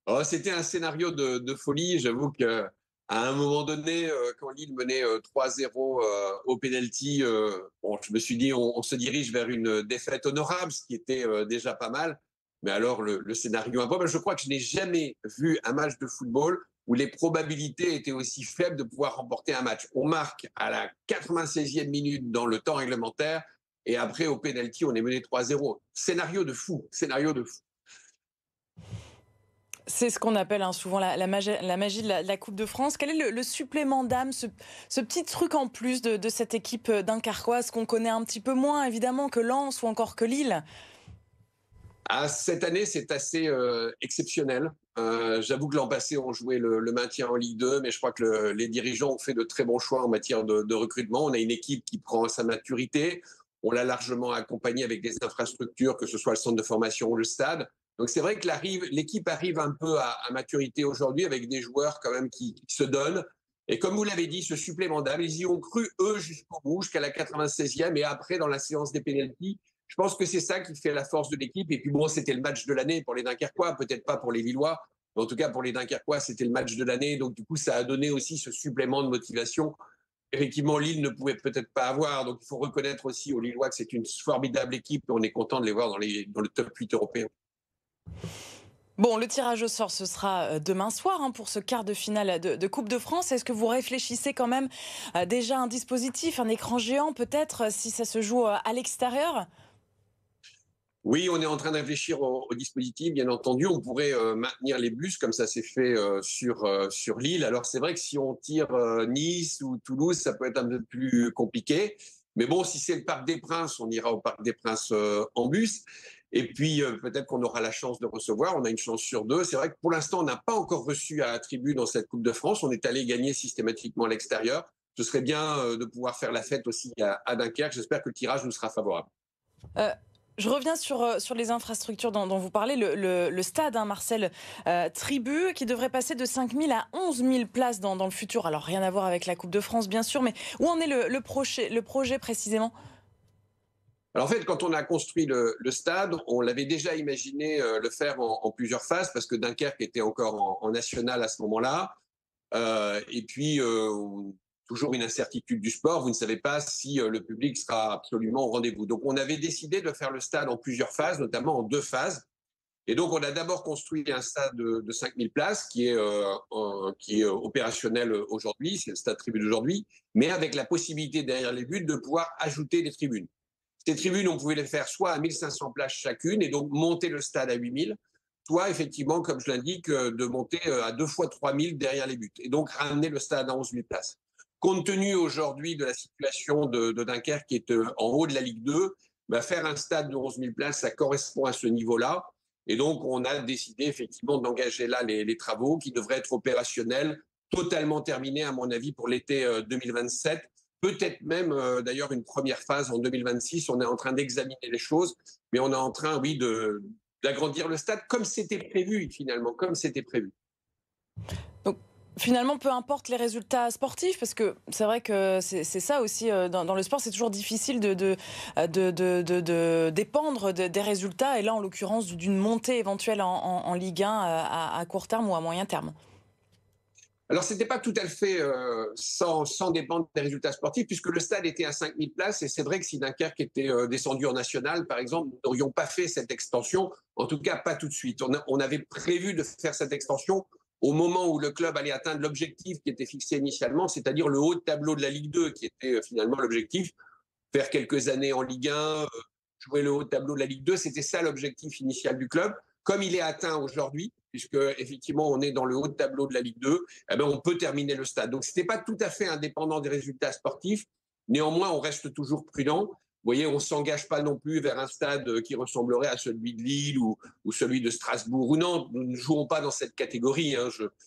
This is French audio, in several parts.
Oh, c'était un scénario de folie. J'avoue qu'à un moment donné, quand Lille menait 3-0 au penalty, bon, je me suis dit on se dirige vers une défaite honorable, ce qui était déjà pas mal. Mais alors le scénario improbable, je crois que je n'ai jamais vu un match de football où les probabilités étaient aussi faibles de pouvoir remporter un match. On marque à la 96e minute dans le temps réglementaire et après au penalty, on est mené 3-0. Scénario de fou. C'est ce qu'on appelle souvent la magie de la Coupe de France. Quel est le supplément d'âme, ce petit truc en plus de cette équipe dunkerquoise qu'on connaît un petit peu moins évidemment que Lens ou encore que Lille? Ah, cette année, c'est assez exceptionnel. J'avoue que l'an passé, on jouait le maintien en Ligue 2, mais je crois que les dirigeants ont fait de très bons choix en matière de recrutement. On a une équipe qui prend sa maturité. On l'a largement accompagnée avec des infrastructures, que ce soit le centre de formation ou le stade. Donc c'est vrai que l'équipe arrive un peu à maturité aujourd'hui avec des joueurs quand même qui se donnent. Et comme vous l'avez dit, ce supplément d'âme, ils y ont cru, eux, jusqu'au bout, jusqu'à la 96e. Et après, dans la séance des pénaltys, je pense que c'est ça qui fait la force de l'équipe. Et puis bon, c'était le match de l'année pour les Dunkerquois, peut-être pas pour les Lillois, mais en tout cas pour les Dunkerquois, c'était le match de l'année. Donc du coup, ça a donné aussi ce supplément de motivation. Effectivement, Lille ne pouvait peut-être pas avoir. Donc il faut reconnaître aussi aux Lillois que c'est une formidable équipe et on est content de les voir dans le top 8 européen. Bon, le tirage au sort, ce sera demain soir pour ce quart de finale de Coupe de France. Est-ce que vous réfléchissez quand même déjà à un dispositif, un écran géant peut-être, si ça se joue à l'extérieur? Oui, on est en train de réfléchir au dispositif, bien entendu. On pourrait maintenir les bus comme ça s'est fait sur Lille. Alors c'est vrai que si on tire Nice ou Toulouse, ça peut être un peu plus compliqué. Mais bon, si c'est le Parc des Princes, on ira au Parc des Princes en bus. Et puis peut-être qu'on aura la chance de recevoir. On a une chance sur deux. C'est vrai que pour l'instant, on n'a pas encore reçu à attribut dans cette Coupe de France. On est allé gagner systématiquement à l'extérieur. Ce serait bien de pouvoir faire la fête aussi à Dunkerque. J'espère que le tirage nous sera favorable. Euh, je reviens sur les infrastructures dont vous parlez. Le stade, Marcel, Tribu, qui devrait passer de 5 000 à 11 000 places dans le futur. Alors, rien à voir avec la Coupe de France, bien sûr, mais où en est le projet précisément? Alors en fait, quand on a construit le stade, on l'avait déjà imaginé le faire en plusieurs phases parce que Dunkerque était encore en national à ce moment-là. Et puis, toujours une incertitude du sport. Vous ne savez pas si le public sera absolument au rendez-vous. Donc, on avait décidé de faire le stade en plusieurs phases, notamment en deux phases. Et donc, on a d'abord construit un stade de 5000 places qui est opérationnel aujourd'hui. C'est le stade tribune d'aujourd'hui, mais avec la possibilité derrière les buts de pouvoir ajouter des tribunes. Ces tribunes, on pouvait les faire soit à 1500 places chacune et donc monter le stade à 8000, soit effectivement, comme je l'indique, de monter à 2 fois 3000 derrière les buts et donc ramener le stade à 11 000 places. Compte tenu aujourd'hui de la situation de Dunkerque qui est en haut de la Ligue 2, bah, faire un stade de 11 000 places, ça correspond à ce niveau-là. Et donc, on a décidé effectivement d'engager là les travaux qui devraient être opérationnels, totalement terminés, à mon avis, pour l'été 2027. Peut-être même, d'ailleurs, une première phase en 2026. On est en train d'examiner les choses, mais on est en train, oui, d'agrandir le stade comme c'était prévu, finalement, comme c'était prévu. Donc, finalement, peu importe les résultats sportifs, parce que c'est vrai que c'est ça aussi, dans le sport, c'est toujours difficile de dépendre des résultats, et là, en l'occurrence, d'une montée éventuelle en Ligue 1 à court terme ou à moyen terme. Alors, ce n'était pas tout à fait sans dépendre des résultats sportifs, puisque le stade était à 5000 places. Et c'est vrai que si Dunkerque était descendu en national, par exemple, nous n'aurions pas fait cette extension, en tout cas pas tout de suite. On avait prévu de faire cette extension au moment où le club allait atteindre l'objectif qui était fixé initialement, c'est-à-dire le haut de tableau de la Ligue 2, qui était finalement l'objectif. Faire quelques années en Ligue 1, jouer le haut de tableau de la Ligue 2, c'était ça l'objectif initial du club. Comme il est atteint aujourd'hui, puisque effectivement on est dans le haut de tableau de la Ligue 2, eh ben, on peut terminer le stade. Donc ce n'était pas tout à fait indépendant des résultats sportifs. Néanmoins, on reste toujours prudent. Vous voyez, on ne s'engage pas non plus vers un stade qui ressemblerait à celui de Lille ou celui de Strasbourg ou Nantes. Nous ne jouons pas dans cette catégorie.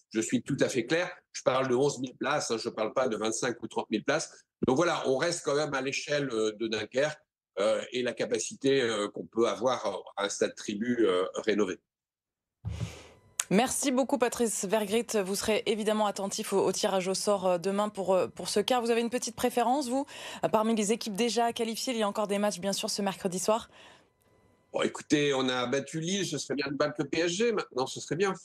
Je suis tout à fait clair. Je parle de 11 000 places. Je ne parle pas de 25 ou 30 000 places. Donc voilà, on reste quand même à l'échelle de Dunkerque et la capacité qu'on peut avoir à un stade tribu rénové. Merci beaucoup, Patrice Vergrit. Vous serez évidemment attentif au tirage au sort demain pour ce quart. Vous avez une petite préférence, vous, parmi les équipes déjà qualifiées? Il y a encore des matchs, bien sûr, ce mercredi soir. Bon, écoutez, on a battu Lille, ce serait bien de battre le PSG maintenant, ce serait bien.